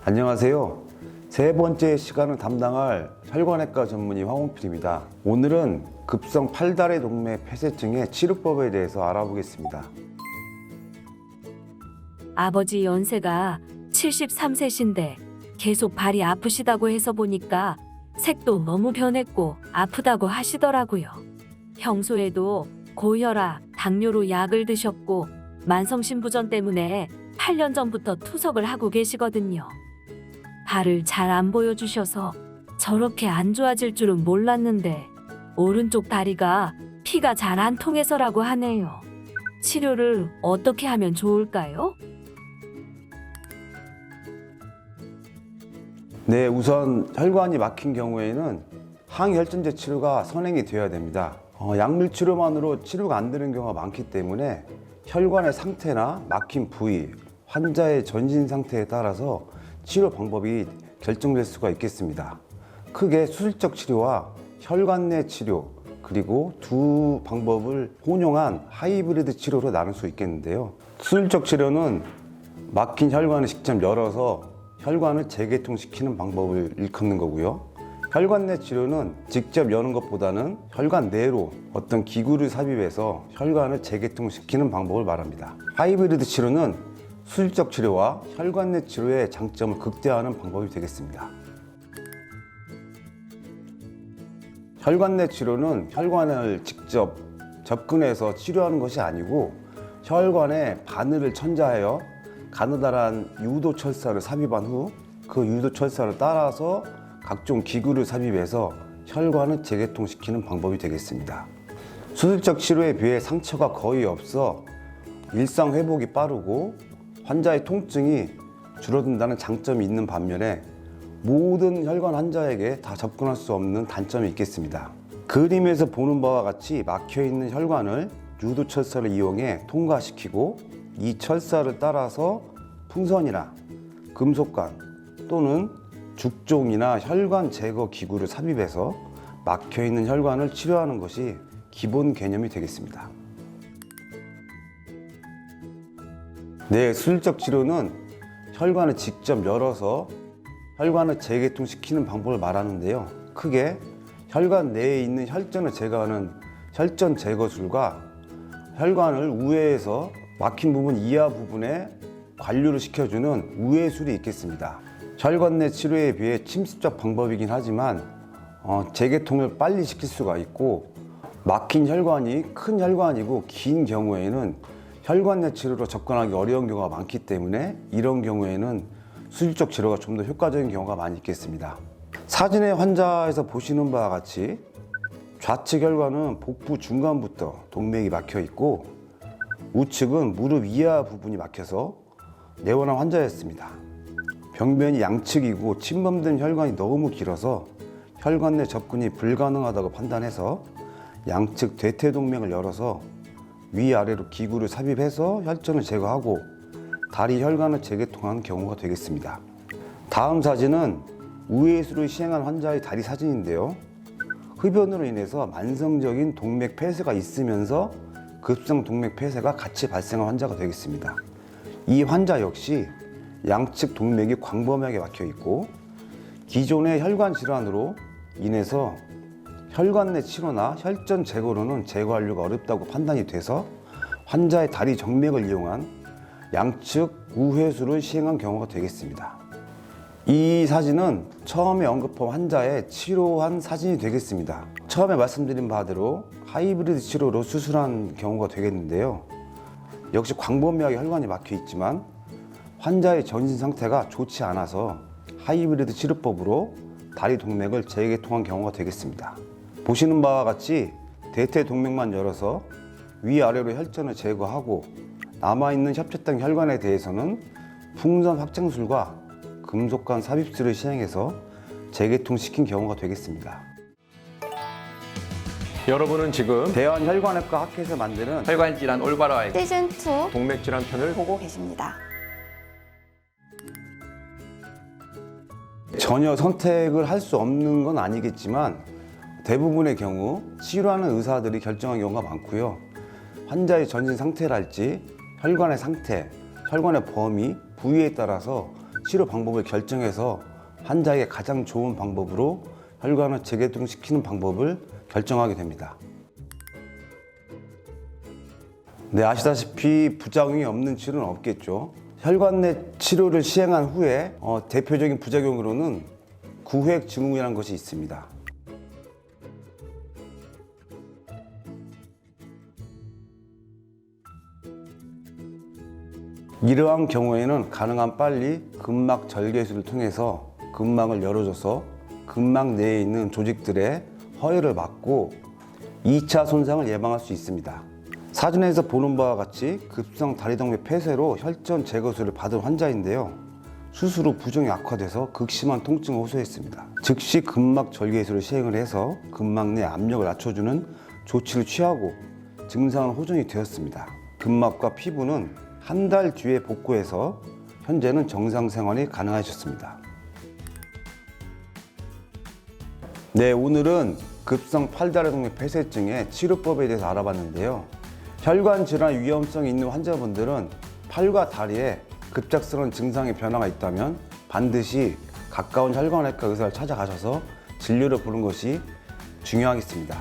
안녕하세요. 세 번째 시간을 담당할 혈관외과 전문의 황홍필입니다. 오늘은 급성 팔다리 동맥 폐쇄증의 치료법에 대해서 알아보겠습니다. 아버지 연세가 73세신데 계속 발이 아프시다고 해서 보니까 색도 너무 변했고 아프다고 하시더라고요. 평소에도 고혈압, 당뇨로 약을 드셨고 만성신부전 때문에 8년 전부터 투석을 하고 계시거든요. 발을 잘 안 보여주셔서 저렇게 안 좋아질 줄은 몰랐는데 오른쪽 다리가 피가 잘 안 통해서라고 하네요. 치료를 어떻게 하면 좋을까요? 네, 우선 혈관이 막힌 경우에는 항혈전제 치료가 선행이 되어야 됩니다. 약물 치료만으로 치료가 안 되는 경우가 많기 때문에 혈관의 상태나 막힌 부위, 환자의 전신 상태에 따라서 치료 방법이 결정될 수가 있겠습니다. 크게 수술적 치료와 혈관 내 치료, 그리고 두 방법을 혼용한 하이브리드 치료로 나눌 수 있겠는데요. 수술적 치료는 막힌 혈관을 직접 열어서 혈관을 재개통시키는 방법을 일컫는 거고요. 혈관 내 치료는 직접 여는 것보다는 혈관 내로 어떤 기구를 삽입해서 혈관을 재개통시키는 방법을 말합니다. 하이브리드 치료는 수술적 치료와 혈관 내 치료의 장점을 극대화하는 방법이 되겠습니다. 혈관 내 치료는 혈관을 직접 접근해서 치료하는 것이 아니고 혈관에 바늘을 천자하여 가느다란 유도철사를 삽입한 후 그 유도철사를 따라서 각종 기구를 삽입해서 혈관을 재개통시키는 방법이 되겠습니다. 수술적 치료에 비해 상처가 거의 없어 일상 회복이 빠르고 환자의 통증이 줄어든다는 장점이 있는 반면에 모든 혈관 환자에게 다 접근할 수 없는 단점이 있겠습니다. 그림에서 보는 바와 같이 막혀있는 혈관을 유도철사를 이용해 통과시키고 이 철사를 따라서 풍선이나 금속관 또는 죽종이나 혈관 제거 기구를 삽입해서 막혀있는 혈관을 치료하는 것이 기본 개념이 되겠습니다. 네, 수술적 치료는 혈관을 직접 열어서 혈관을 재개통시키는 방법을 말하는데요. 크게 혈관 내에 있는 혈전을 제거하는 혈전 제거술과 혈관을 우회해서 막힌 부분 이하 부분에 관류를 시켜주는 우회술이 있겠습니다. 혈관 내 치료에 비해 침습적 방법이긴 하지만 재개통을 빨리 시킬 수가 있고 막힌 혈관이 큰 혈관이고 긴 경우에는 혈관 내 치료로 접근하기 어려운 경우가 많기 때문에 이런 경우에는 수술적 치료가 좀 더 효과적인 경우가 많이 있겠습니다. 사진의 환자에서 보시는 바와 같이 좌측 혈관은 복부 중간부터 동맥이 막혀 있고 우측은 무릎 이하 부분이 막혀서 내원한 환자였습니다. 병변이 양측이고 침범된 혈관이 너무 길어서 혈관 내 접근이 불가능하다고 판단해서 양측 대퇴동맥을 열어서 위아래로 기구를 삽입해서 혈전을 제거하고 다리 혈관을 재개통한 경우가 되겠습니다. 다음 사진은 우회수를 시행한 환자의 다리 사진인데요. 흡연으로 인해서 만성적인 동맥 폐쇄가 있으면서 급성 동맥 폐쇄가 같이 발생한 환자가 되겠습니다. 이 환자 역시 양측 동맥이 광범위하게 막혀 있고 기존의 혈관 질환으로 인해서 혈관 내 치료나 혈전 제거로는 제거하기가 어렵다고 판단이 돼서 환자의 다리 정맥을 이용한 양측 우회수를 시행한 경우가 되겠습니다. 이 사진은 처음에 언급한 환자의 치료한 사진이 되겠습니다. 처음에 말씀드린 바대로 하이브리드 치료로 수술한 경우가 되겠는데요. 역시 광범위하게 혈관이 막혀 있지만 환자의 전신 상태가 좋지 않아서 하이브리드 치료법으로 다리 동맥을 재개통한 경우가 되겠습니다. 보시는 바와 같이 대퇴동맥만 열어서 위아래로 혈전을 제거하고 남아있는 협착된 혈관에 대해서는 풍선 확장술과 금속관 삽입술을 시행해서 재개통시킨 경우가 되겠습니다. 여러분은 지금 대한혈관외과 학회에서 만드는 혈관질환 올바로 알기 시즌2 동맥질환 편을 보고 계십니다. 전혀 선택을 할 수 없는 건 아니겠지만 대부분의 경우 치료하는 의사들이 결정한 경우가 많고요. 환자의 전신 상태랄지 혈관의 상태, 혈관의 범위, 부위에 따라서 치료 방법을 결정해서 환자에게 가장 좋은 방법으로 혈관을 재개통시키는 방법을 결정하게 됩니다. 네, 아시다시피 부작용이 없는 치료는 없겠죠. 혈관 내 치료를 시행한 후에 대표적인 부작용으로는 구획 증후군이라는 것이 있습니다. 이러한 경우에는 가능한 빨리 근막 절개술을 통해서 근막을 열어줘서 근막 내에 있는 조직들의 허혈을 막고 2차 손상을 예방할 수 있습니다. 사진에서 보는 바와 같이 급성 다리동맥 폐쇄로 혈전 제거술을 받은 환자인데요. 수술 후 부종이 악화돼서 극심한 통증을 호소했습니다. 즉시 근막 절개술을 시행을 해서 근막 내 압력을 낮춰주는 조치를 취하고 증상은 호전이 되었습니다. 근막과 피부는 한 달 뒤에 복구해서 현재는 정상 생활이 가능하셨습니다. 네, 오늘은 급성 팔다리동맥 폐쇄증의 치료법에 대해서 알아봤는데요. 혈관 질환 위험성이 있는 환자분들은 팔과 다리에 급작스러운 증상의 변화가 있다면 반드시 가까운 혈관외과 의사를 찾아가셔서 진료를 보는 것이 중요하겠습니다.